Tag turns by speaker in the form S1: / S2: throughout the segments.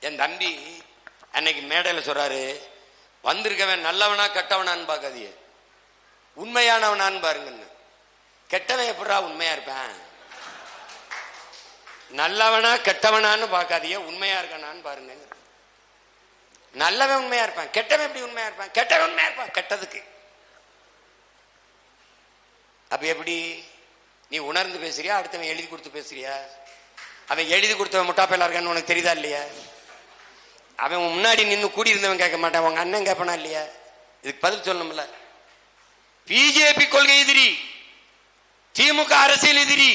S1: என் தம்பி அன்னைக்கு மேடையில் சொல்றாரு, வந்திருக்கவன் நல்லவனா கெட்டவனான்னு பார்க்காதீங்க, உண்மையானவனான்னு பாருங்கன்னு. கெட்டவன் எப்படா உண்மையா இருப்பேன்? நல்லவனா கெட்டவனான்னு பார்க்காதீங்க, உண்மையா இருக்கானான்னு பாருங்க. நல்லவன் உண்மையா இருப்பான், கெட்டவன் எப்படி உண்மையா இருப்பான்? கெட்டவன் உண்மையா இருப்பான் கெட்டதுக்கு. அப்ப எப்படி நீ உணர்ந்து பேசுறியா, அடுத்தவன் எழுதி கொடுத்து பேசுறியா? அவன் எழுதி கொடுத்தவன் முட்டாப்பையில இருக்கான்னு உனக்கு தெரியுதா இல்லையா? அவன் முன்னாடி நின்று கூடி இருந்தவன் கேட்க மாட்டான், உங்க அண்ணன் கேட்பானா இல்லையா? இதுக்கு பதில் சொல்லணும்ல. பிஜேபி கொள்கை எதிரி, திமுக அரசியல் எதிரி,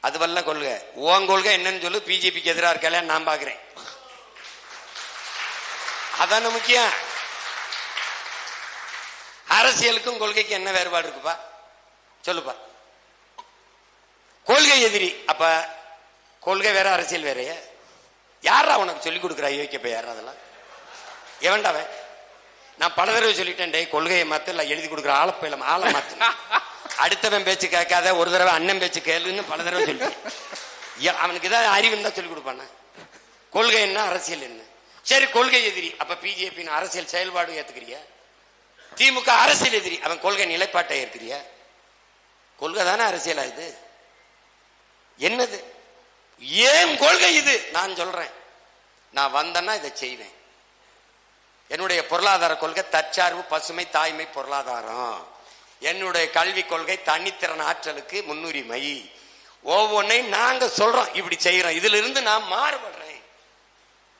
S1: அதுவல்ல கொள்கை. உன் கொள்கை என்னன்னு சொல்லு. பிஜேபிக்கு எதிராக இருக்கல நான் பாக்குறேன், அதான முக்கியம். அரசியலுக்கும் கொள்கைக்கு என்ன வேறுபாடு இருக்குப்பா சொல்லுப்பா. கொள்கை எதிரி, அப்ப கொள்கை வேற அரசியல் வேறைய? யாரா உனக்கு சொல்லிக் கொடுக்குறா யோக்கியப்ப? யாரா அதெல்லாம்? எவன்டாவன்? நான் பல தடவை சொல்லிட்டேன், டே கொள்கையை மாத்த இல்ல எழுதி கொடுக்குற ஆளப்பையில ஆளை மாத்து, அடுத்தவன் பேச்சு கேட்காத, ஒரு தடவை அண்ணன் பேச்சு கேளுன்னு பல தடவை சொல்லிட்டேன். அவனுக்கு ஏதாவது அறிவுன்னு தான் சொல்லிக் கொடுப்பான. கொள்கை என்ன, அரசியல் என்ன? சரி, கொள்கை எதிரி, அப்ப பிஜேபி அரசியல் செயல்பாடு ஏத்துக்கிறியா? திமுக அரசியல் எதிரி, அவன் கொள்கை நிலைப்பாட்டை ஏற்கிறியா? கொள்கை தானே அரசியலா இது? என்னது ஏன் கொள்கை இது? நான் சொல்றேன், நான் வந்தேன்னா இதை செய்வேன். என்னுடைய பொருளாதார கொள்கை தற்சார்பு, பசுமை, தாய்மை, பொருளாதாரம். என்னுடைய கல்வி கொள்கை தனித்திறன் ஆற்றலுக்கு முன்னுரிமை. ஒவ்வொன்றையும் நாங்க சொல்றோம், இப்படி செய்யறோம். இதுல இருந்து நான் மாறுபடுறேன்.